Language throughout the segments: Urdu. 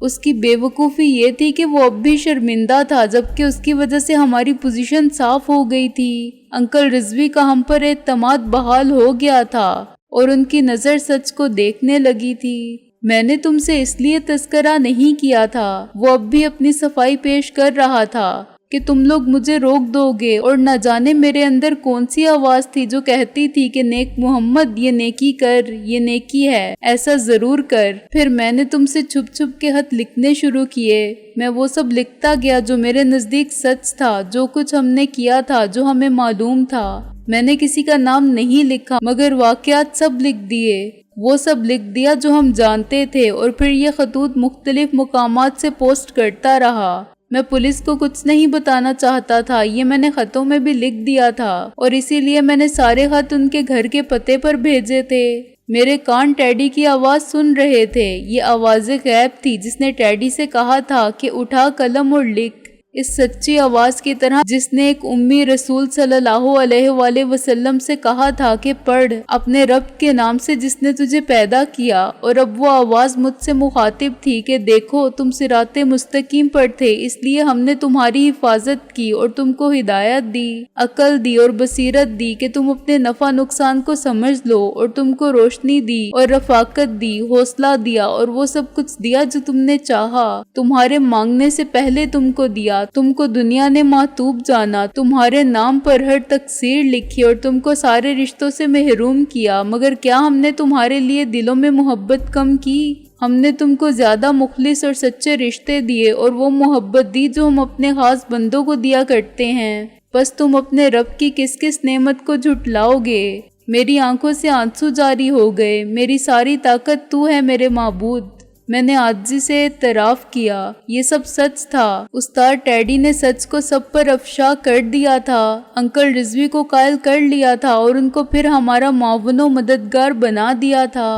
اس کی بے وقوفی یہ تھی کہ وہ اب بھی شرمندہ تھا، جبکہ اس کی وجہ سے ہماری پوزیشن صاف ہو گئی تھی۔ انکل رضوی کا ہم پر اعتماد بحال ہو گیا تھا اور ان کی نظر سچ کو دیکھنے لگی تھی۔ میں نے تم سے اس لیے تذکرہ نہیں کیا تھا، وہ اب بھی اپنی صفائی پیش کر رہا تھا، کہ تم لوگ مجھے روک دو گے، اور نہ جانے میرے اندر کون سی آواز تھی جو کہتی تھی کہ نیک محمد یہ نیکی کر، یہ نیکی ہے، ایسا ضرور کر۔ پھر میں نے تم سے چھپ چھپ کے خط لکھنے شروع کیے۔ میں وہ سب لکھتا گیا جو میرے نزدیک سچ تھا، جو کچھ ہم نے کیا تھا، جو ہمیں معلوم تھا۔ میں نے کسی کا نام نہیں لکھا، مگر واقعات سب لکھ دیے، وہ سب لکھ دیا جو ہم جانتے تھے، اور پھر یہ خطوط مختلف مقامات سے پوسٹ کرتا رہا۔ میں پولیس کو کچھ نہیں بتانا چاہتا تھا، یہ میں نے خطوں میں بھی لکھ دیا تھا، اور اسی لیے میں نے سارے خط ان کے گھر کے پتے پر بھیجے تھے۔ میرے کان ٹیڈی کی آواز سن رہے تھے، یہ آواز غیب تھی جس نے ٹیڈی سے کہا تھا کہ اٹھا قلم اور لکھ، اس سچی آواز کی طرح جس نے ایک امی رسول صلی اللہ علیہ وآلہ وسلم سے کہا تھا کہ پڑھ اپنے رب کے نام سے جس نے تجھے پیدا کیا۔ اور اب وہ آواز مجھ سے مخاطب تھی کہ دیکھو تم صراط مستقیم پر تھے، اس لیے ہم نے تمہاری حفاظت کی اور تم کو ہدایت دی، عقل دی اور بصیرت دی کہ تم اپنے نفع نقصان کو سمجھ لو، اور تم کو روشنی دی اور رفاقت دی، حوصلہ دیا اور وہ سب کچھ دیا جو تم نے چاہا، تمہارے مانگنے سے پہلے تم کو دیا، تم کو دنیا نے محتوب جانا، تمہارے نام پر ہر تقصیر لکھی اور تم کو سارے رشتوں سے محروم کیا، مگر کیا ہم نے تمہارے لیے دلوں میں محبت کم کی؟ ہم نے تم کو زیادہ مخلص اور سچے رشتے دیے اور وہ محبت دی جو ہم اپنے خاص بندوں کو دیا کرتے ہیں۔ بس تم اپنے رب کی کس کس نعمت کو جھٹلاؤ گے؟ میری آنکھوں سے آنسو جاری ہو گئے، میری ساری طاقت تو ہے میرے معبود۔ میں نے عاجزی سے اعتراف کیا، یہ سب سچ تھا۔ استاد ٹیڈی نے سچ کو سب پر افشا کر دیا تھا، انکل رضوی کو قائل کر لیا تھا اور ان کو پھر ہمارا معاون و مددگار بنا دیا تھا۔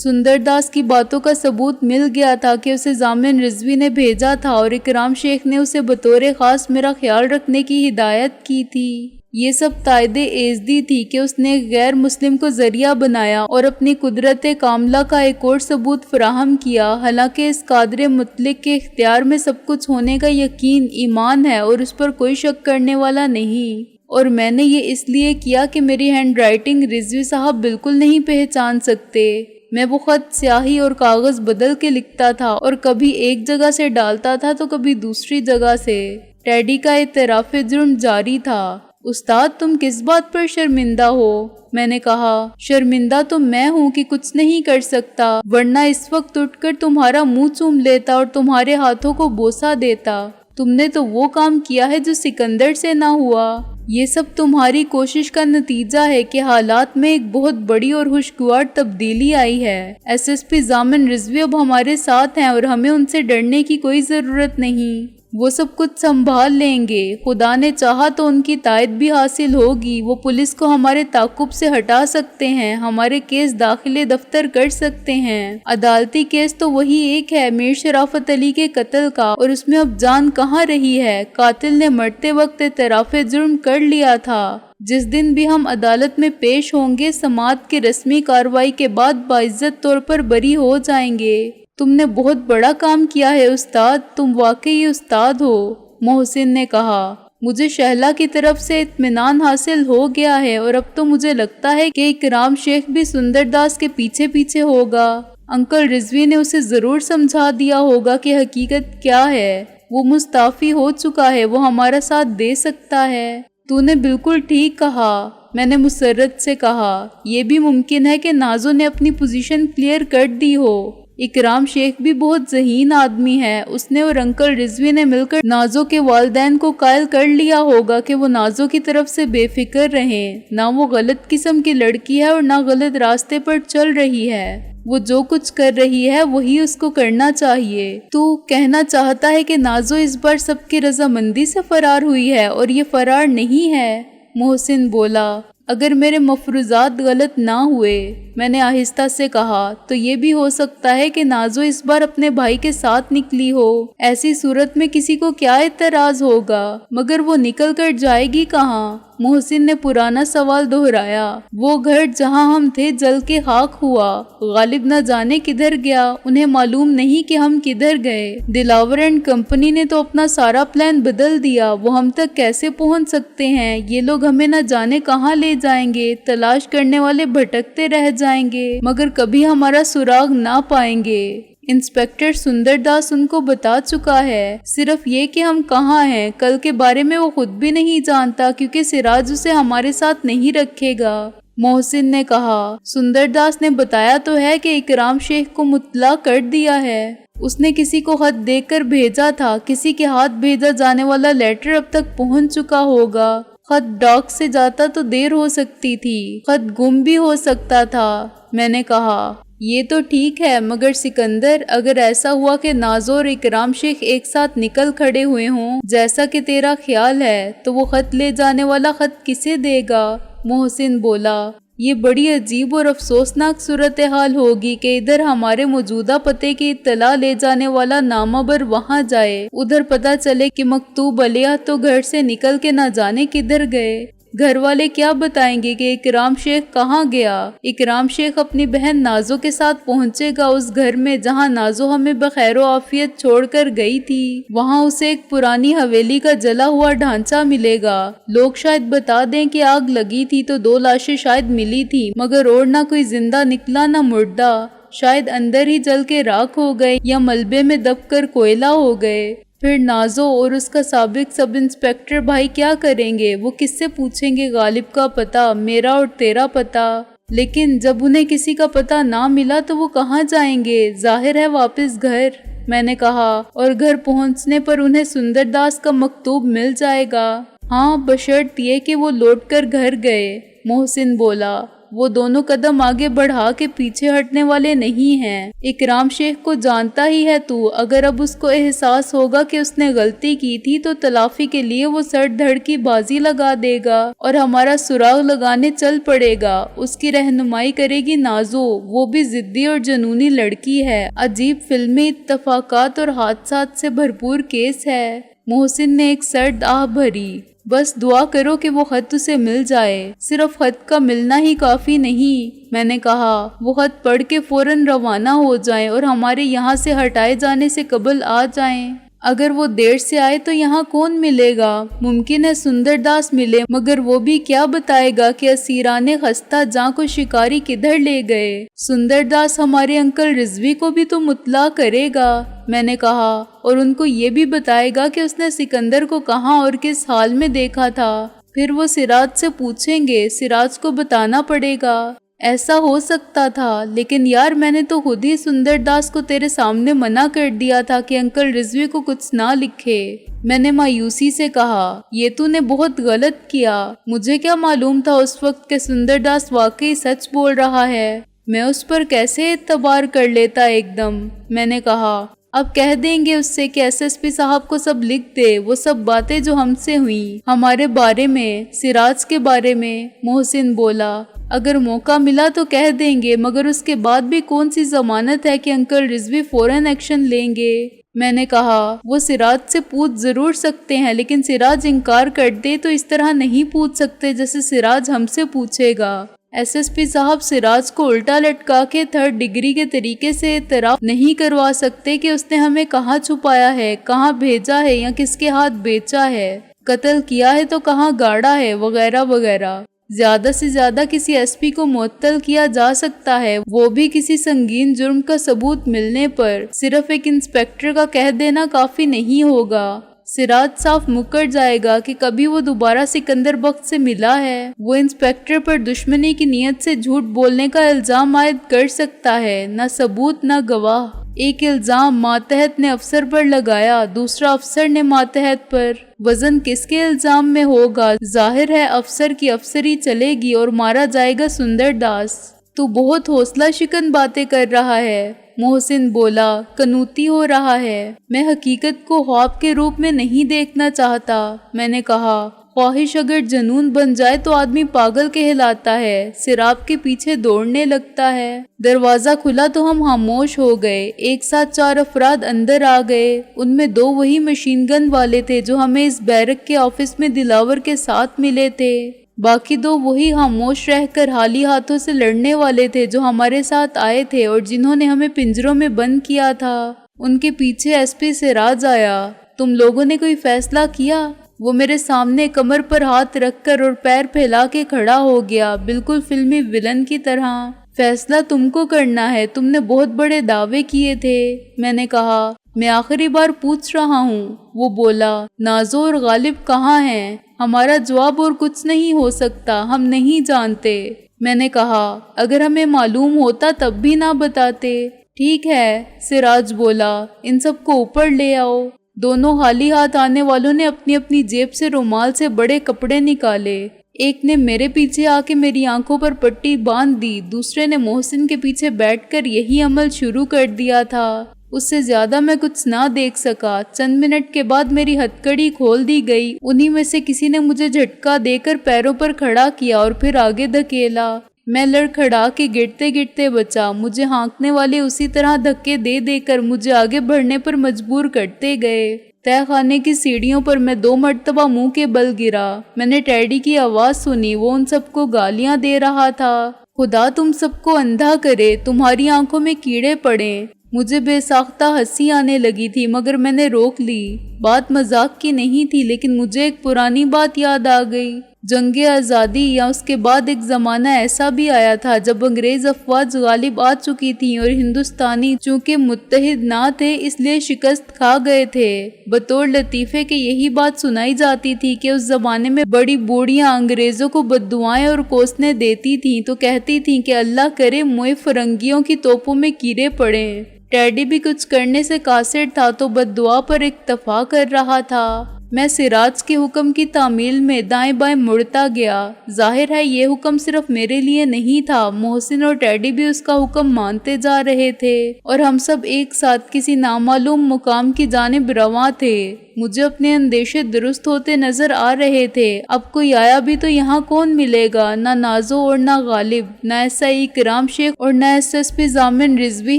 سندر داس کی باتوں کا ثبوت مل گیا تھا کہ اسے ضامن رضوی نے بھیجا تھا، اور اکرام شیخ نے اسے بطور خاص میرا خیال رکھنے کی ہدایت کی تھی۔ یہ سب تائید ایزدی تھی کہ اس نے غیر مسلم کو ذریعہ بنایا اور اپنی قدرت کاملہ کا ایک اور ثبوت فراہم کیا، حالانکہ اس قادر مطلق کے اختیار میں سب کچھ ہونے کا یقین ایمان ہے اور اس پر کوئی شک کرنے والا نہیں۔ اور میں نے یہ اس لیے کیا کہ میری ہینڈ رائٹنگ رضوی صاحب بالکل نہیں پہچان سکتے۔ میں وہ خط سیاہی اور کاغذ بدل کے لکھتا تھا، اور کبھی ایک جگہ سے ڈالتا تھا تو کبھی دوسری جگہ سے۔ ٹیڈی کا اعتراف جرم جاری تھا۔ استاد تم کس بات پر شرمندہ ہو؟ میں نے کہا شرمندہ تو میں ہوں کہ کچھ نہیں کر سکتا، ورنہ اس وقت اٹھ کر تمہارا منہ چوم لیتا اور تمہارے ہاتھوں کو بوسہ دیتا۔ تم نے تو وہ کام کیا ہے جو سکندر سے نہ ہوا۔ یہ سب تمہاری کوشش کا نتیجہ ہے کہ حالات میں ایک بہت بڑی اور خوشگوار تبدیلی آئی ہے۔ ایس ایس پی ضامن رضوی اب ہمارے ساتھ ہیں اور ہمیں ان سے ڈرنے کی کوئی ضرورت نہیں، وہ سب کچھ سنبھال لیں گے۔ خدا نے چاہا تو ان کی تائید بھی حاصل ہوگی، وہ پولیس کو ہمارے تعاقب سے ہٹا سکتے ہیں، ہمارے کیس داخل دفتر کر سکتے ہیں۔ عدالتی کیس تو وہی ایک ہے، میر شرافت علی کے قتل کا، اور اس میں اب جان کہاں رہی ہے؟ قاتل نے مرتے وقت اعتراف جرم کر لیا تھا۔ جس دن بھی ہم عدالت میں پیش ہوں گے، سماعت کی رسمی کارروائی کے بعد باعزت طور پر بری ہو جائیں گے۔ تم نے بہت بڑا کام کیا ہے استاد، تم واقعی استاد ہو، محسن نے کہا۔ مجھے شہلا کی طرف سے اطمینان حاصل ہو گیا ہے، اور اب تو مجھے لگتا ہے کہ اکرام شیخ بھی سندر داس کے پیچھے پیچھے ہوگا۔ انکل رضوی نے اسے ضرور سمجھا دیا ہوگا کہ حقیقت کیا ہے۔ وہ مستعفی ہو چکا ہے، وہ ہمارا ساتھ دے سکتا ہے۔ تو نے بالکل ٹھیک کہا، میں نے مسرت سے کہا۔ یہ بھی ممکن ہے کہ نازو نے اپنی پوزیشن کلیئر کر دی ہو۔ اکرام شیخ بھی بہت ذہین آدمی ہے، اس نے اور انکل رضوی نے مل کر نازو کے والدین کو قائل کر لیا ہوگا کہ وہ نازو کی طرف سے بے فکر رہیں، نہ وہ غلط قسم کی لڑکی ہے اور نہ غلط راستے پر چل رہی ہے۔ وہ جو کچھ کر رہی ہے وہی اس کو کرنا چاہیے۔ تو کہنا چاہتا ہے کہ نازو اس بار سب کی رضامندی سے فرار ہوئی ہے، اور یہ فرار نہیں ہے؟ محسن بولا۔ اگر میرے مفروضات غلط نہ ہوئے، میں نے آہستہ سے کہا، تو یہ بھی ہو سکتا ہے کہ نازو اس بار اپنے بھائی کے ساتھ نکلی ہو۔ ایسی صورت میں کسی کو کیا اعتراض ہوگا؟ مگر وہ نکل کر جائے گی کہاں؟ محسن نے پرانا سوال دہرایا۔ وہ گھر جہاں ہم تھے جل کے خاک ہوا۔ غالب نہ جانے کدھر گیا، انہیں معلوم نہیں کہ ہم کدھر گئے۔ دلاور اینڈ کمپنی نے تو اپنا سارا پلان بدل دیا، وہ ہم تک کیسے پہنچ سکتے ہیں؟ یہ لوگ ہمیں نہ جانے کہاں لے جائیں گے، تلاش کرنے والے بھٹکتے رہ جائیں گے مگر کبھی ہمارا سراغ نہ پائیں گے۔ انسپکٹر سندر داس ان کو بتا چکا ہے، صرف یہ کہ ہم کہاں ہیں کل کے بارے میں وہ خود بھی نہیں جانتا، کیونکہ سراج اسے ہمارے ساتھ نہیں رکھے گا۔ محسن نے کہا، سندر داس نے بتایا تو ہے کہ اکرام شیخ کو مطلع کر دیا ہے۔ اس نے کسی کو خط دے کر بھیجا تھا، کسی کے ہاتھ بھیجا جانے والا لیٹر اب تک پہنچ چکا ہوگا۔ خط ڈاک سے جاتا تو دیر ہو سکتی تھی، خط گم بھی ہو سکتا تھا۔ میں نے کہا، یہ تو ٹھیک ہے مگر سکندر، اگر ایسا ہوا کہ نازو اور اکرام شیخ ایک ساتھ نکل کھڑے ہوئے ہوں جیسا کہ تیرا خیال ہے، تو وہ خط لے جانے والا خط کسے دے گا؟ محسن بولا، یہ بڑی عجیب اور افسوسناک صورتحال ہوگی کہ ادھر ہمارے موجودہ پتے کی اطلاع لے جانے والا نامہ بر وہاں جائے، ادھر پتہ چلے کہ مکتوب علیہ تو گھر سے نکل کے نہ جانے کدھر گئے۔ گھر والے کیا بتائیں گے کہ اکرام شیخ کہاں گیا؟ اکرام شیخ اپنی بہن نازو کے ساتھ پہنچے گا اس گھر میں جہاں نازو ہمیں بخیر و عافیت چھوڑ کر گئی تھی۔ وہاں اسے ایک پرانی حویلی کا جلا ہوا ڈھانچہ ملے گا۔ لوگ شاید بتا دیں کہ آگ لگی تھی تو 2 لاشیں شاید ملی تھی، مگر اور نہ کوئی زندہ نکلا نہ مردہ، شاید اندر ہی جل کے راکھ ہو گئے یا ملبے میں دب کر کوئلہ ہو گئے۔ پھر نازو اور اس کا سابق سب انسپکٹر بھائی کیا کریں گے؟ وہ کس سے پوچھیں گے غالب کا پتہ، میرا اور تیرا پتہ؟ لیکن جب انہیں کسی کا پتہ نہ ملا تو وہ کہاں جائیں گے؟ ظاہر ہے واپس گھر۔ میں نے کہا، اور گھر پہنچنے پر انہیں سندر داس کا مکتوب مل جائے گا؟ ہاں، بشرط یہ کہ وہ لوٹ کر گھر گئے۔ محسن بولا، وہ دونوں قدم آگے بڑھا کے پیچھے ہٹنے والے نہیں ہیں۔ اکرام شیخ کو جانتا ہی ہے تو، اگر اب اس کو احساس ہوگا کہ اس نے غلطی کی تھی تو تلافی کے لیے وہ سر دھڑ کی بازی لگا دے گا اور ہمارا سراغ لگانے چل پڑے گا۔ اس کی رہنمائی کرے گی نازو، وہ بھی ضدی اور جنونی لڑکی ہے، عجیب فلمی اتفاقات اور حادثات سے بھرپور کیس ہے۔ محسن نے ایک سرد آہ بھری۔ بس دعا کرو کہ وہ خط اسے مل جائے، صرف خط کا ملنا ہی کافی نہیں۔ میں نے کہا، وہ خط پڑھ کے فوراً روانہ ہو جائیں اور ہمارے یہاں سے ہٹائے جانے سے قبل آ جائیں۔ اگر وہ دیر سے آئے تو یہاں کون ملے گا؟ ممکن ہے سندر داس ملے، مگر وہ بھی کیا بتائے گا کہ اسیران خستہ جاں کو شکاری کدھر لے گئے؟ سندر داس ہمارے انکل رضوی کو بھی تو مطلع کرے گا۔ میں نے کہا، اور ان کو یہ بھی بتائے گا کہ اس نے سکندر کو کہاں اور کس حال میں دیکھا تھا۔ پھر وہ سراج سے پوچھیں گے، سراج کو بتانا پڑے گا۔ ایسا ہو سکتا تھا، لیکن یار میں نے تو خود ہی سندر داس کو تیرے سامنے منع کر دیا تھا کہ انکل رضوی کو کچھ نہ لکھے۔ میں نے مایوسی سے کہا، یہ تو نے بہت غلط کیا، مجھے کیا معلوم تھا اس وقت کہ سندر داس واقعی سچ بول رہا ہے، میں اس پر کیسے اعتبار کر لیتا ایک دم۔ میں نے کہا، اب کہہ دیں گے اس سے کہ ایس ایس پی صاحب کو سب لکھ دے، وہ سب باتیں جو ہم سے ہوئیں، ہمارے بارے میں، سراج کے بارے میں۔ محسن بولا، اگر موقع ملا تو کہہ دیں گے، مگر اس کے بعد بھی کون سی ضمانت ہے کہ انکل رضوی فوراً ایکشن لیں گے؟ میں نے کہا، وہ سراج سے پوچھ ضرور سکتے ہیں، لیکن سراج انکار کر دے تو اس طرح نہیں پوچھ سکتے جیسے سراج ہم سے پوچھے گا۔ ایس ایس پی صاحب سراج کو الٹا لٹکا کے 3rd ڈگری کے طریقے سے اعتراف نہیں کروا سکتے کہ اس نے ہمیں کہاں چھپایا ہے، کہاں بھیجا ہے یا کس کے ہاتھ بیچا ہے، قتل کیا ہے تو کہاں گاڑا ہے، وغیرہ وغیرہ۔ زیادہ سے زیادہ کسی ایس پی کو معطل کیا جا سکتا ہے، وہ بھی کسی سنگین جرم کا ثبوت ملنے پر۔ صرف ایک انسپکٹر کا کہہ دینا کافی نہیں ہوگا۔ سراج صاف مکر جائے گا کہ کبھی وہ دوبارہ سکندر بخت سے ملا ہے۔ وہ انسپکٹر پر دشمنی کی نیت سے جھوٹ بولنے کا الزام عائد کر سکتا ہے، نہ ثبوت نہ گواہ۔ ایک الزام ماتحت نے افسر پر لگایا، دوسرا افسر نے ماتحت پر۔ وزن کس کے الزام میں ہوگا؟ ظاہر ہے افسر کی افسری چلے گی اور مارا جائے گا سندر داس۔ تو بہت حوصلہ شکن باتیں کر رہا ہے، محسن بولا، کنوتی ہو رہا ہے۔ میں حقیقت کو خواب کے روپ میں نہیں دیکھنا چاہتا۔ میں نے کہا، خواہش اگر جنون بن جائے تو آدمی پاگل کہلاتا ہے، سراب کے پیچھے دوڑنے لگتا ہے۔ دروازہ کھلا تو ہم خاموش ہو گئے۔ ایک ساتھ 4 افراد اندر آ گئے، ان میں 2 وہی مشین گن والے تھے جو ہمیں اس بیرک کے آفس میں دلاور کے ساتھ ملے تھے، باقی 2 وہی خاموش رہ کر خالی ہاتھوں سے لڑنے والے تھے جو ہمارے ساتھ آئے تھے اور جنہوں نے ہمیں پنجروں میں بند کیا تھا۔ ان کے پیچھے ایس پی سراج آیا۔ تم لوگوں نے کوئی فیصلہ کیا؟ وہ میرے سامنے کمر پر ہاتھ رکھ کر اور پیر پھیلا کے کھڑا ہو گیا، بالکل فلمی ویلن کی طرح۔ فیصلہ تم کو کرنا ہے، تم نے بہت بڑے دعوے کیے تھے۔ میں نے کہا، میں آخری بار پوچھ رہا ہوں۔ وہ بولا، نازو اور غالب کہاں ہیں؟ ہمارا جواب اور کچھ نہیں ہو سکتا، ہم نہیں جانتے۔ میں نے کہا، اگر ہمیں معلوم ہوتا تب بھی نہ بتاتے۔ ٹھیک ہے، سراج بولا، ان سب کو اوپر لے آؤ۔ دونوں خالی ہاتھ آنے والوں نے اپنی اپنی جیب سے رومال سے بڑے کپڑے نکالے۔ ایک نے میرے پیچھے آ کے میری آنکھوں پر پٹی باندھ دی، دوسرے نے محسن کے پیچھے بیٹھ کر یہی عمل شروع کر دیا تھا۔ اس سے زیادہ میں کچھ نہ دیکھ سکا۔ چند منٹ کے بعد میری ہتھ کڑی کھول دی گئی، انہی میں سے کسی نے مجھے جھٹکا دے کر پیروں پر کھڑا کیا اور پھر آگے دھکیلا۔ میں لڑکھڑا کے گرتے گرتے بچا۔ مجھے ہانکنے والے اسی طرح دھکے دے دے کر مجھے آگے بڑھنے پر مجبور کرتے گئے۔ تہہ خانے کی سیڑھیوں پر میں 2 مرتبہ منہ کے بل گرا۔ میں نے ٹیڈی کی آواز سنی، وہ ان سب کو گالیاں دے رہا تھا۔ خدا تم سب کو اندھا کرے، تمہاری آنکھوں میں کیڑے پڑیں۔ مجھے بے ساختہ ہنسی آنے لگی تھی مگر میں نے روک لی۔ بات مذاق کی نہیں تھی لیکن مجھے ایک پرانی بات یاد آ گئی۔ جنگ آزادی یا اس کے بعد ایک زمانہ ایسا بھی آیا تھا جب انگریز افواج غالب آ چکی تھیں اور ہندوستانی چونکہ متحد نہ تھے اس لیے شکست کھا گئے تھے۔ بطور لطیفے کے یہی بات سنائی جاتی تھی کہ اس زمانے میں بڑی بوڑھیاں انگریزوں کو بددعائیں اور کوسنے دیتی تھیں تو کہتی تھیں کہ اللہ کرے موئے فرنگیوں کی توپوں میں کیڑے پڑیں۔ ٹیڈی بھی کچھ کرنے سے قاصر تھا تو بددعا پر اکتفا کر رہا تھا۔ میں سراج کے حکم کی تعمیل میں دائیں بائیں مڑتا گیا۔ ظاہر ہے یہ حکم صرف میرے لیے نہیں تھا، محسن اور ٹیڈی بھی اس کا حکم مانتے جا رہے تھے اور ہم سب ایک ساتھ کسی نامعلوم مقام کی جانب رواں تھے۔ مجھے اپنے اندیشے درست ہوتے نظر آ رہے تھے۔ اب کوئی آیا بھی تو یہاں کون ملے گا؟ نہ نازو اور نہ غالب، نہ SI کرام شیخ اور نہ SSP ضامن رضوی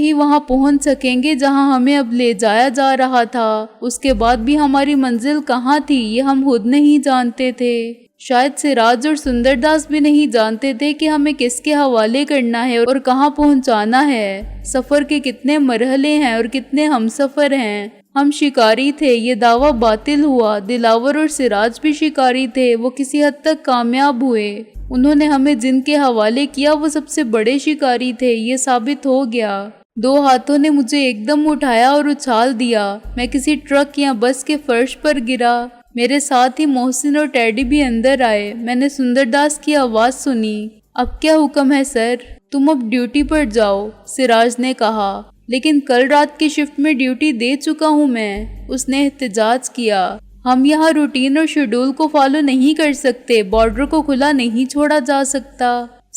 ہی وہاں پہنچ سکیں گے جہاں ہمیں اب لے جایا جا رہا تھا۔ اس کے بعد بھی ہماری منزل کہاں تھی یہ ہم خود نہیں جانتے تھے۔ شاید سراج اور سندر داس بھی نہیں جانتے تھے کہ ہمیں کس کے حوالے کرنا ہے اور کہاں پہنچانا ہے۔ سفر کے کتنے مرحلے ہیں اور کتنے ہم سفر ہیں۔ ہم شکاری تھے، یہ دعویٰ باطل ہوا۔ دلاور اور سراج بھی شکاری تھے، وہ کسی حد تک کامیاب ہوئے۔ انہوں نے ہمیں جن کے حوالے کیا وہ سب سے بڑے شکاری تھے، یہ ثابت ہو گیا۔ 2 ہاتھوں نے مجھے ایک دم اٹھایا اور اچھال دیا۔ میں کسی ٹرک یا بس کے فرش پر گرا۔ میرے ساتھ ہی محسن اور ٹیڈی بھی اندر آئے۔ میں نے سندر داس کی آواز سنی۔ اب کیا حکم ہے سر؟ تم اب ڈیوٹی پر جاؤ، سراج نے کہا۔ لیکن کل رات کی شفٹ میں ڈیوٹی دے چکا ہوں میں، اس نے احتجاج کیا۔ ہم یہاں روٹین اور شیڈول کو فالو نہیں کر سکتے، بارڈر کو کھلا نہیں چھوڑا جا سکتا،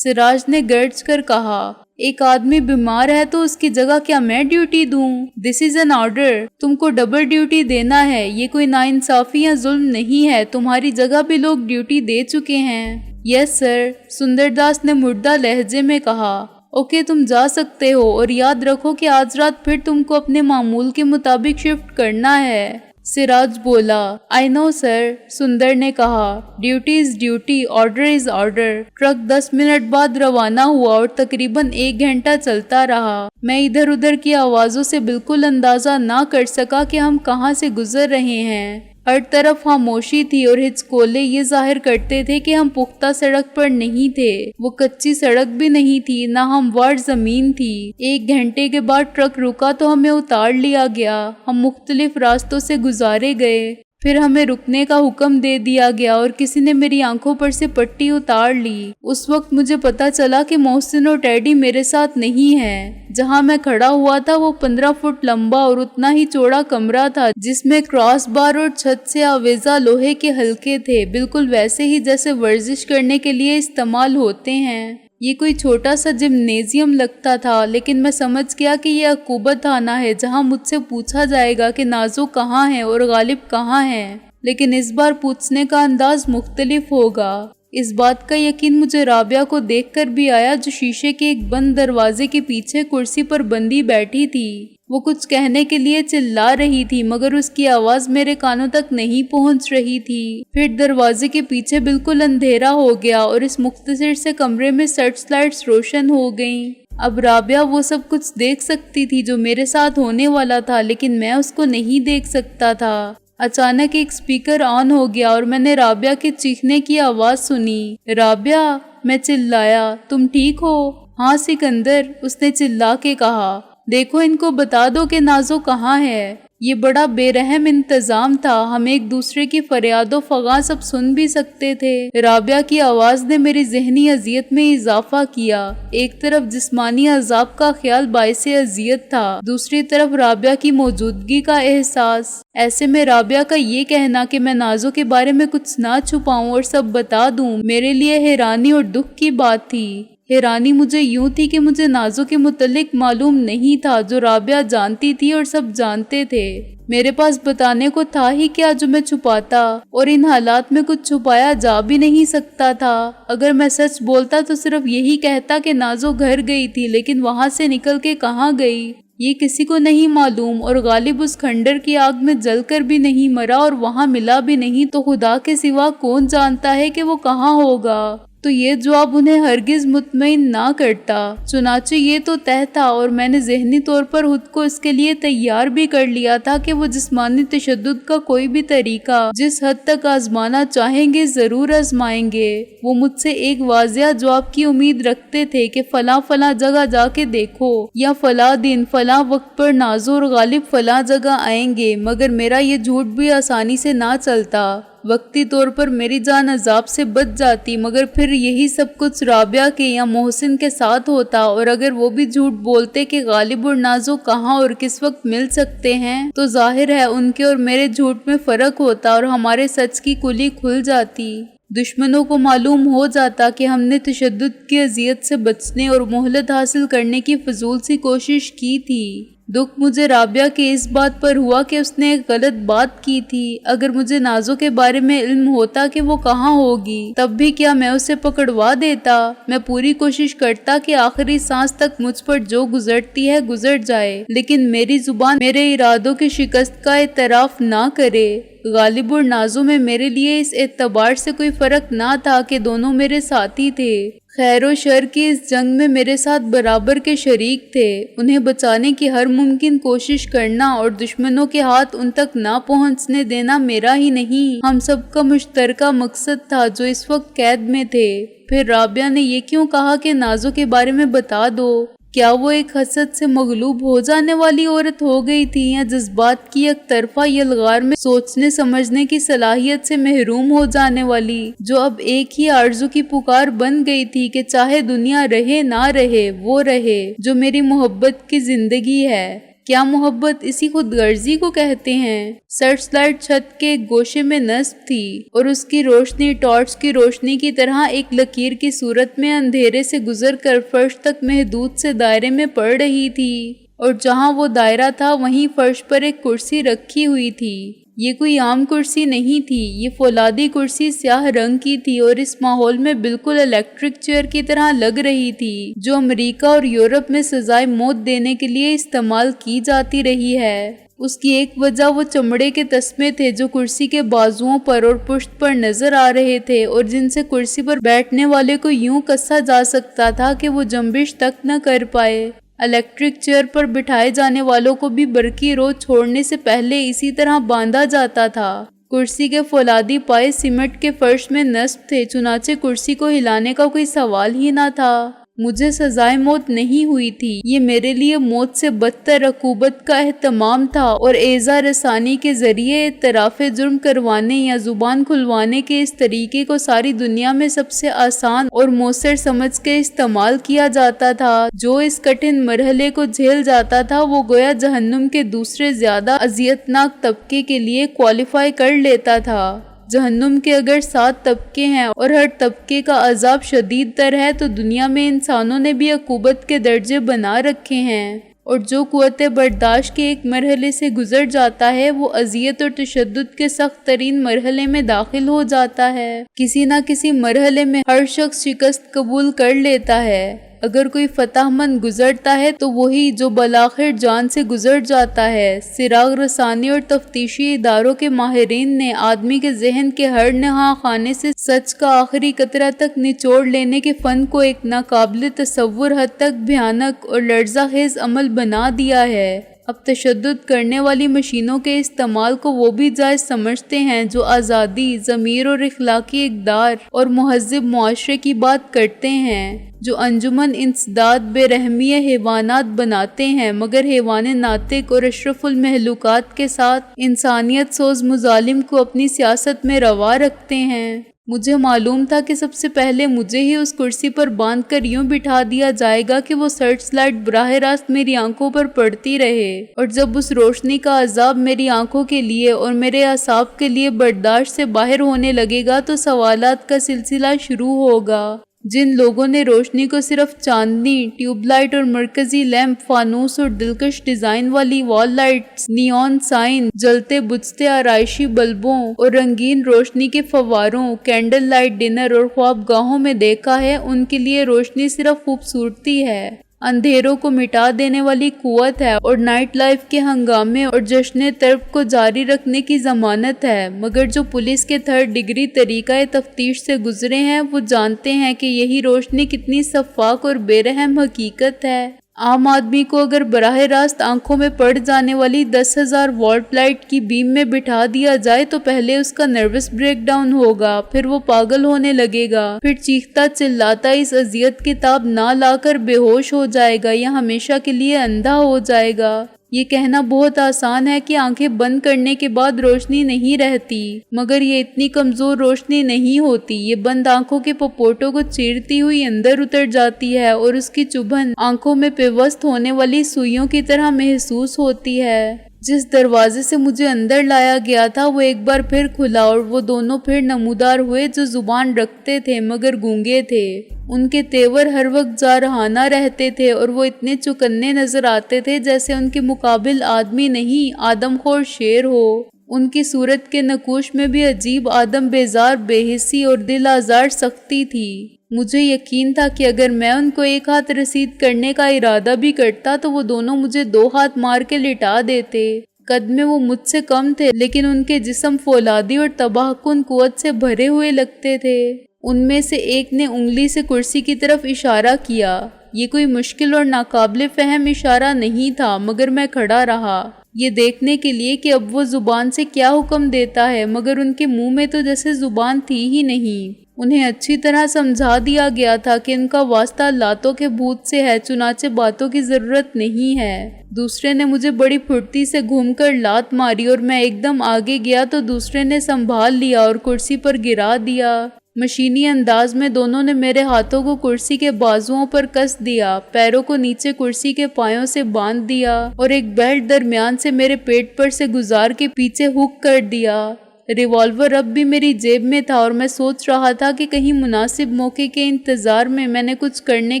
سراج نے گرج کر کہا۔ ایک آدمی بیمار ہے تو اس کی جگہ کیا میں ڈیوٹی دوں؟ دس از این آرڈر، تم کو ڈبل ڈیوٹی دینا ہے، یہ کوئی ناانصافی یا ظلم نہیں ہے، تمہاری جگہ بھی لوگ ڈیوٹی دے چکے ہیں۔ یس سر، سندر داس نے مردہ لہجے میں کہا۔ اوکے تم جا سکتے ہو اور یاد رکھو کہ آج رات پھر تم کو اپنے معمول کے مطابق شفٹ کرنا ہے، سراج بولا۔ آئی نو سر، سندر نے کہا۔ Duty is duty, order is order. Truck 10 منٹ بعد روانہ ہوا اور تقریباً 1 گھنٹہ چلتا رہا۔ میں ادھر ادھر کی آوازوں سے بالکل اندازہ نہ کر سکا کہ ہم کہاں سے گزر رہے ہیں۔ ہر طرف خاموشی تھی اور ہچکولے یہ ظاہر کرتے تھے کہ ہم پختہ سڑک پر نہیں تھے۔ وہ کچی سڑک بھی نہیں تھی، نہ ہموار زمین تھی۔ 1 گھنٹے کے بعد ٹرک رکا تو ہمیں اتار لیا گیا۔ ہم مختلف راستوں سے گزارے گئے، پھر ہمیں رکنے کا حکم دے دیا گیا اور کسی نے میری آنکھوں پر سے پٹی اتار لی۔ اس وقت مجھے پتا چلا کہ محسن اور ٹیڈی میرے ساتھ نہیں ہیں۔ جہاں میں کھڑا ہوا تھا وہ 15 فٹ لمبا اور اتنا ہی چوڑا کمرہ تھا جس میں کراس بار اور چھت سے آویزہ لوہے کے حلقے تھے، بالکل ویسے ہی جیسے ورزش کرنے کے لیے استعمال ہوتے ہیں۔ یہ کوئی چھوٹا سا جمنیزیم لگتا تھا، لیکن میں سمجھ گیا کہ یہ عقوبت خانہ ہے جہاں مجھ سے پوچھا جائے گا کہ نازو کہاں ہے اور غالب کہاں ہے۔ لیکن اس بار پوچھنے کا انداز مختلف ہوگا۔ اس بات کا یقین مجھے رابعہ کو دیکھ کر بھی آیا، جو شیشے کے ایک بند دروازے کے پیچھے کرسی پر بندھی بیٹھی تھی۔ وہ کچھ کہنے کے لیے چلا رہی تھی مگر اس کی آواز میرے کانوں تک نہیں پہنچ رہی تھی۔ پھر دروازے کے پیچھے بالکل اندھیرا ہو گیا اور اس مختصر سے کمرے میں سرچ لائٹس روشن ہو گئیں۔ اب رابعہ وہ سب کچھ دیکھ سکتی تھی جو میرے ساتھ ہونے والا تھا، لیکن میں اس کو نہیں دیکھ سکتا تھا۔ اچانک ایک سپیکر آن ہو گیا اور میں نے رابعہ کے چیخنے کی آواز سنی۔ رابعہ، میں چلایا، تم ٹھیک ہو؟ ہاں سکندر، اس نے چلا کے کہا۔ دیکھو ان کو بتا دو کہ نازو کہاں ہے۔ یہ بڑا بے رحم انتظام تھا، ہم ایک دوسرے کی فریاد و فغاں سب سن بھی سکتے تھے۔ رابعہ کی آواز نے میری ذہنی اذیت میں اضافہ کیا۔ ایک طرف جسمانی عذاب کا خیال باعث اذیت تھا، دوسری طرف رابعہ کی موجودگی کا احساس۔ ایسے میں رابعہ کا یہ کہنا کہ میں نازو کے بارے میں کچھ نہ چھپاؤں اور سب بتا دوں، میرے لیے حیرانی اور دکھ کی بات تھی۔ حیرانی مجھے یوں تھی کہ مجھے نازو کے متعلق معلوم نہیں تھا جو رابعہ جانتی تھی اور سب جانتے تھے۔ میرے پاس بتانے کو تھا ہی کیا جو میں چھپاتا، اور ان حالات میں کچھ چھپایا جا بھی نہیں سکتا تھا۔ اگر میں سچ بولتا تو صرف یہی کہتا کہ نازو گھر گئی تھی، لیکن وہاں سے نکل کے کہاں گئی یہ کسی کو نہیں معلوم، اور غالب اس کھنڈر کی آگ میں جل کر بھی نہیں مرا اور وہاں ملا بھی نہیں، تو خدا کے سوا کون جانتا ہے کہ وہ کہاں ہوگا؟ تو یہ جواب انہیں ہرگز مطمئن نہ کرتا۔ چنانچہ یہ تو طے تھا اور میں نے ذہنی طور پر خود کو اس کے لیے تیار بھی کر لیا تھا کہ وہ جسمانی تشدد کا کوئی بھی طریقہ جس حد تک آزمانا چاہیں گے ضرور آزمائیں گے۔ وہ مجھ سے ایک واضح جواب کی امید رکھتے تھے کہ فلاں فلاں جگہ جا کے دیکھو، یا فلاں دن فلاں وقت پر نازو اور غالب فلاں جگہ آئیں گے، مگر میرا یہ جھوٹ بھی آسانی سے نہ چلتا۔ وقتی طور پر میری جان عذاب سے بچ جاتی، مگر پھر یہی سب کچھ رابعہ کے یا محسن کے ساتھ ہوتا، اور اگر وہ بھی جھوٹ بولتے کہ غالب اور نازو کہاں اور کس وقت مل سکتے ہیں، تو ظاہر ہے ان کے اور میرے جھوٹ میں فرق ہوتا اور ہمارے سچ کی کلی کھل جاتی۔ دشمنوں کو معلوم ہو جاتا کہ ہم نے تشدد کی اذیت سے بچنے اور مہلت حاصل کرنے کی فضول سی کوشش کی تھی۔ دکھ مجھے رابعہ کے اس بات پر ہوا کہ اس نے ایک غلط بات کی تھی۔ اگر مجھے نازو کے بارے میں علم ہوتا کہ وہ کہاں ہوگی، تب بھی کیا میں اسے پکڑوا دیتا؟ میں پوری کوشش کرتا کہ آخری سانس تک مجھ پر جو گزرتی ہے گزر جائے، لیکن میری زبان میرے ارادوں کی شکست کا اعتراف نہ کرے۔ غالب اور نازو میں میرے لیے اس اعتبار سے کوئی فرق نہ تھا کہ دونوں میرے ساتھی تھے، خیر و شر کی اس جنگ میں میرے ساتھ برابر کے شریک تھے۔ انہیں بچانے کی ہر ممکن کوشش کرنا اور دشمنوں کے ہاتھ ان تک نہ پہنچنے دینا میرا ہی نہیں، ہم سب کا مشترکہ مقصد تھا جو اس وقت قید میں تھے۔ پھر رابعہ نے یہ کیوں کہا کہ نازو کے بارے میں بتا دو؟ کیا وہ ایک حسد سے مغلوب ہو جانے والی عورت ہو گئی تھی، یا جذبات کی ایک طرفہ یلغار میں سوچنے سمجھنے کی صلاحیت سے محروم ہو جانے والی، جو اب ایک ہی آرزو کی پکار بن گئی تھی کہ چاہے دنیا رہے نہ رہے وہ رہے، جو میری محبت کی زندگی ہے؟ کیا محبت اسی خود غرضی کو کہتے ہیں؟ سرچ لائٹ چھت کے ایک گوشے میں نصب تھی اور اس کی روشنی ٹارچ کی روشنی کی طرح ایک لکیر کی صورت میں اندھیرے سے گزر کر فرش تک محدود سے دائرے میں پڑ رہی تھی، اور جہاں وہ دائرہ تھا وہیں فرش پر ایک کرسی رکھی ہوئی تھی۔ یہ کوئی عام کرسی نہیں تھی، یہ فولادی کرسی سیاہ رنگ کی تھی اور اس ماحول میں بالکل الیکٹرک چیئر کی طرح لگ رہی تھی، جو امریکہ اور یورپ میں سزائے موت دینے کے لیے استعمال کی جاتی رہی ہے۔ اس کی ایک وجہ وہ چمڑے کے تسمے تھے جو کرسی کے بازوؤں پر اور پشت پر نظر آ رہے تھے، اور جن سے کرسی پر بیٹھنے والے کو یوں کسا جا سکتا تھا کہ وہ جنبش تک نہ کر پائے۔ الیکٹرک چیئر پر بٹھائے جانے والوں کو بھی برقی رو چھوڑنے سے پہلے اسی طرح باندھا جاتا تھا۔ کرسی کے فولادی پائے سیمنٹ کے فرش میں نصب تھے، چنانچہ کرسی کو ہلانے کا کوئی سوال ہی نہ تھا۔ مجھے سزائے موت نہیں ہوئی تھی، یہ میرے لیے موت سے بدتر عقوبت کا اہتمام تھا، اور ایذا رسانی کے ذریعے اعتراف جرم کروانے یا زبان کھلوانے کے اس طریقے کو ساری دنیا میں سب سے آسان اور مؤثر سمجھ کے استعمال کیا جاتا تھا۔ جو اس کٹھن مرحلے کو جھیل جاتا تھا وہ گویا جہنم کے دوسرے زیادہ اذیتناک طبقے کے لیے کوالیفائی کر لیتا تھا۔ جہنم کے اگر 7 طبقے ہیں اور ہر طبقے کا عذاب شدید تر ہے، تو دنیا میں انسانوں نے بھی عقوبت کے درجے بنا رکھے ہیں۔ اور جو قوت برداشت کے ایک مرحلے سے گزر جاتا ہے وہ اذیت اور تشدد کے سخت ترین مرحلے میں داخل ہو جاتا ہے۔ کسی نہ کسی مرحلے میں ہر شخص شکست قبول کر لیتا ہے۔ اگر کوئی فتح مند گزرتا ہے تو وہی جو بالآخر جان سے گزر جاتا ہے۔ چراغ رسانی اور تفتیشی اداروں کے ماہرین نے آدمی کے ذہن کے ہر نہاں خانے سے سچ کا آخری قطرہ تک نچوڑ لینے کے فن کو ایک ناقابل تصور حد تک بھیانک اور لرزہ خیز عمل بنا دیا ہے۔ اب تشدد کرنے والی مشینوں کے استعمال کو وہ بھی جائز سمجھتے ہیں جو آزادی، ضمیر اور اخلاقی اقدار اور مہذب معاشرے کی بات کرتے ہیں، جو انجمن انسداد بے رحمی حیوانات بناتے ہیں مگر حیوان ناطق اور اشرف المخلوقات کے ساتھ انسانیت سوز مظالم کو اپنی سیاست میں روا رکھتے ہیں۔ مجھے معلوم تھا کہ سب سے پہلے مجھے ہی اس کرسی پر باندھ کر یوں بٹھا دیا جائے گا کہ وہ سرچ لائٹ براہ راست میری آنکھوں پر پڑتی رہے، اور جب اس روشنی کا عذاب میری آنکھوں کے لیے اور میرے اعصاب کے لیے برداشت سے باہر ہونے لگے گا تو سوالات کا سلسلہ شروع ہوگا۔ جن لوگوں نے روشنی کو صرف چاندنی، ٹیوب لائٹ اور مرکزی لیمپ، فانوس اور دلکش ڈیزائن والی وال لائٹس، نیون سائن، جلتے بجھتے آرائشی بلبوں اور رنگین روشنی کے فواروں، کینڈل لائٹ ڈنر اور خوابگاہوں میں دیکھا ہے، ان کے لیے روشنی صرف خوبصورتی ہے، اندھیروں کو مٹا دینے والی قوت ہے اور نائٹ لائف کے ہنگامے اور جشن طرب کو جاری رکھنے کی ضمانت ہے۔ مگر جو پولیس کے 3rd ڈگری طریقہ تفتیش سے گزرے ہیں وہ جانتے ہیں کہ یہی روشنی کتنی شفاف اور بے رحم حقیقت ہے۔ عام آدمی کو اگر براہ راست آنکھوں میں پڑ جانے والی 10,000 واٹ لائٹ کی بیم میں بٹھا دیا جائے تو پہلے اس کا نروس بریک ڈاؤن ہوگا، پھر وہ پاگل ہونے لگے گا، پھر چیختا چلاتا اس اذیت کی تاب نہ لا کر بے ہوش ہو جائے گا یا ہمیشہ کے لیے اندھا ہو جائے گا۔ یہ کہنا بہت آسان ہے کہ آنکھیں بند کرنے کے بعد روشنی نہیں رہتی، مگر یہ اتنی کمزور روشنی نہیں ہوتی۔ یہ بند آنکھوں کے پپوٹوں کو چیرتی ہوئی اندر اتر جاتی ہے اور اس کی چبھن آنکھوں میں پیوست ہونے والی سوئیوں کی طرح محسوس ہوتی ہے۔ جس دروازے سے مجھے اندر لایا گیا تھا وہ ایک بار پھر کھلا اور وہ دونوں پھر نمودار ہوئے جو زبان رکھتے تھے مگر گونگے تھے۔ ان کے تیور ہر وقت جارحانہ رہتے تھے اور وہ اتنے چوکنے نظر آتے تھے جیسے ان کے مقابل آدمی نہیں آدم خور شیر ہو۔ ان کی صورت کے نقوش میں بھی عجیب آدم بیزار بے حسی اور دل آزار سختی تھی۔ مجھے یقین تھا کہ اگر میں ان کو ایک ہاتھ رسید کرنے کا ارادہ بھی کرتا تو وہ دونوں مجھے 2 ہاتھ مار کے لٹا دیتے۔ قد میں وہ مجھ سے کم تھے لیکن ان کے جسم فولادی اور تباہ کن قوت سے بھرے ہوئے لگتے تھے۔ ان میں سے ایک نے انگلی سے کرسی کی طرف اشارہ کیا۔ یہ کوئی مشکل اور ناقابل فہم اشارہ نہیں تھا مگر میں کھڑا رہا یہ دیکھنے کے لیے کہ اب وہ زبان سے کیا حکم دیتا ہے، مگر ان کے منہ میں تو جیسے زبان تھی ہی نہیں۔ انہیں اچھی طرح سمجھا دیا گیا تھا کہ ان کا واسطہ لاتوں کے بھوت سے ہے، چنانچہ باتوں کی ضرورت نہیں ہے۔ دوسرے نے مجھے بڑی پھرتی سے گھوم کر لات ماری اور میں ایک دم آگے گیا تو دوسرے نے سنبھال لیا اور کرسی پر گرا دیا۔ مشینی انداز میں دونوں نے میرے ہاتھوں کو کرسی کے بازوؤں پر کس دیا، پیروں کو نیچے کرسی کے پایوں سے باندھ دیا اور ایک بیلٹ درمیان سے میرے پیٹ پر سے گزار کے پیچھے ہک کر دیا۔ ریوالور اب بھی میری جیب میں تھا اور میں سوچ رہا تھا کہ کہیں مناسب موقع کے انتظار میں نے کچھ کرنے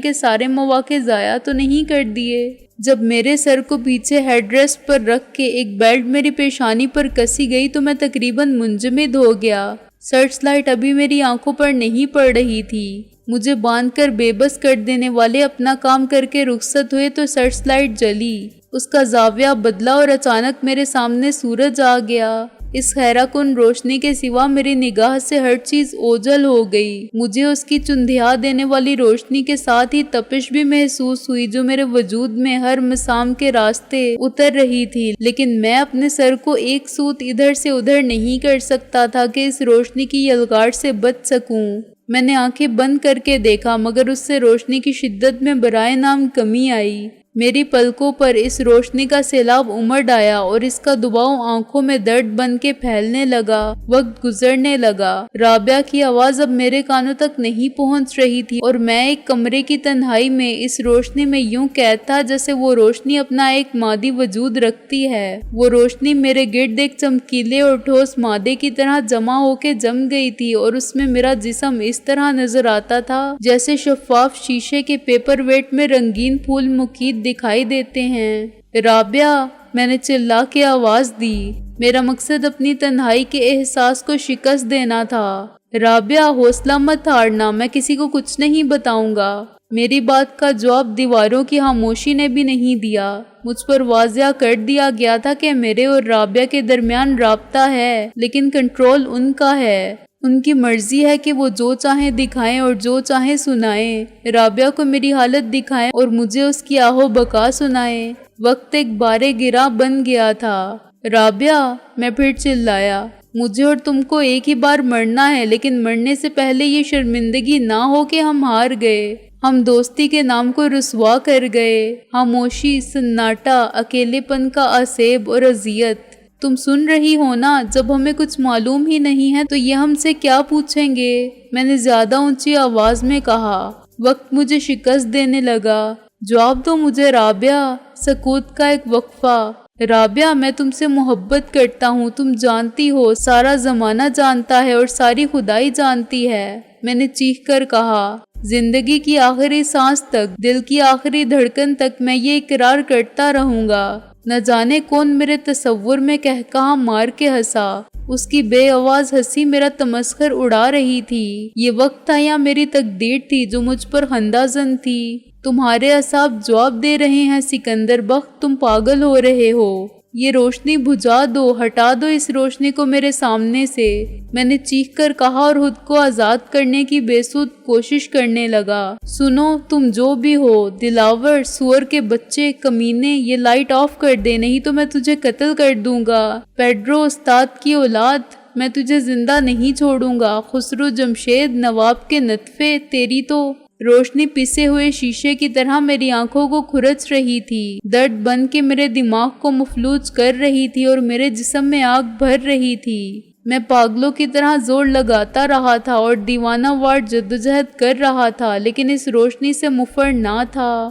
کے سارے مواقع ضائع تو نہیں کر دیے۔ جب میرے سر کو پیچھے ہیڈ ریسٹ پر رکھ کے ایک بیلٹ میری پیشانی پر کسی گئی تو میں تقریباً منجمد ہو گیا۔ سرچ لائٹ ابھی میری آنکھوں پر نہیں پڑ رہی تھی۔ مجھے باندھ کر بے بس کر دینے والے اپنا کام کر کے رخصت ہوئے تو سرچ لائٹ جلی، اس کا زاویہ بدلا اور اچانک میرے سامنے سورج آ گیا۔ اس حیرہ کن روشنی کے سوا میری نگاہ سے ہر چیز اوجھل ہو گئی۔ مجھے اس کی چندھیا دینے والی روشنی کے ساتھ ہی تپش بھی محسوس ہوئی جو میرے وجود میں ہر مسام کے راستے اتر رہی تھی، لیکن میں اپنے سر کو ایک سوت ادھر سے ادھر نہیں کر سکتا تھا کہ اس روشنی کی یلغار سے بچ سکوں۔ میں نے آنکھیں بند کر کے دیکھا مگر اس سے روشنی کی شدت میں برائے نام کمی آئی۔ میری پلکوں پر اس روشنی کا سیلاب امڑ آیا اور اس کا دباؤ آنکھوں میں درد بن کے پھیلنے لگا۔ وقت گزرنے لگا۔ رابعہ کی آواز اب میرے کانوں تک نہیں پہنچ رہی تھی اور میں ایک کمرے کی تنہائی میں اس روشنی میں یوں قید تھا جیسے وہ روشنی اپنا ایک مادی وجود رکھتی ہے۔ وہ روشنی میرے گرد ایک چمکیلے اور ٹھوس مادے کی طرح جمع ہو کے جم گئی تھی اور اس میں میرا جسم اس طرح نظر آتا تھا جیسے شفاف شیشے کے پیپر ویٹ میں رنگین پھول مقید دکھائی دیتے ہیں۔ رابعہ، میں نے چلا کے آواز دی۔ میرا مقصد اپنی تنہائی کے احساس کو شکست دینا تھا۔ رابعہ، حوصلہ مت ہارنا، میں کسی کو کچھ نہیں بتاؤں گا۔ میری بات کا جواب دیواروں کی خاموشی نے بھی نہیں دیا۔ مجھ پر واضح کر دیا گیا تھا کہ میرے اور رابعہ کے درمیان رابطہ ہے، لیکن کنٹرول ان کا ہے۔ ان کی مرضی ہے کہ وہ جو چاہیں دکھائیں اور جو چاہیں سنائیں۔ رابعہ کو میری حالت دکھائیں اور مجھے اس کی آہ و بکا سنائیں۔ وقت ایک بارے گرا بن گیا تھا۔ رابعہ، میں پھر چلایا، مجھے اور تم کو ایک ہی بار مرنا ہے، لیکن مرنے سے پہلے یہ شرمندگی نہ ہو کہ ہم ہار گئے، ہم دوستی کے نام کو رسوا کر گئے۔ خاموشی، سناٹا، اکیلے پن کا عذاب اور اذیت۔ تم سن رہی ہو نا؟ جب ہمیں کچھ معلوم ہی نہیں ہے تو یہ ہم سے کیا پوچھیں گے؟ میں نے زیادہ اونچی آواز میں کہا۔ وقت مجھے شکست دینے لگا۔ جواب دو مجھے رابعہ۔ سکوت کا ایک وقفہ۔ رابعہ، میں تم سے محبت کرتا ہوں، تم جانتی ہو، سارا زمانہ جانتا ہے اور ساری خدائی جانتی ہے۔ میں نے چیخ کر کہا۔ زندگی کی آخری سانس تک، دل کی آخری دھڑکن تک میں یہ اقرار کرتا رہوں گا۔ نہ جانے کون میرے تصور میں قہقہہ مار کے ہنسا۔ اس کی بے آواز ہنسی میرا تمسخر اڑا رہی تھی۔ یہ وقت تھا یا میری تقدیر تھی جو مجھ پر خندہ زن تھی؟ تمہارے اعصاب جواب دے رہے ہیں سکندر بخت، تم پاگل ہو رہے ہو۔ یہ روشنی بجھا دو، ہٹا دو اس روشنی کو میرے سامنے سے، میں نے چیخ کر کہا اور خود کو آزاد کرنے کی بے سود کوشش کرنے لگا۔ سنو، تم جو بھی ہو، دلاور، سور کے بچے، کمینے، یہ لائٹ آف کر دے، نہیں تو میں تجھے قتل کر دوں گا۔ پیڈرو استاد کی اولاد، میں تجھے زندہ نہیں چھوڑوں گا۔ خسرو جمشید، نواب کے نطفے، تیری تو روشنی پسے ہوئے شیشے کی طرح میری آنکھوں کو کھرچ رہی تھی، درد بن کے میرے دماغ کو مفلوج کر رہی تھی اور میرے جسم میں آگ بھر رہی تھی۔ میں پاگلوں کی طرح زور لگاتا رہا تھا اور دیوانہ وار جدوجہد کر رہا تھا، لیکن اس روشنی سے مفر نہ تھا۔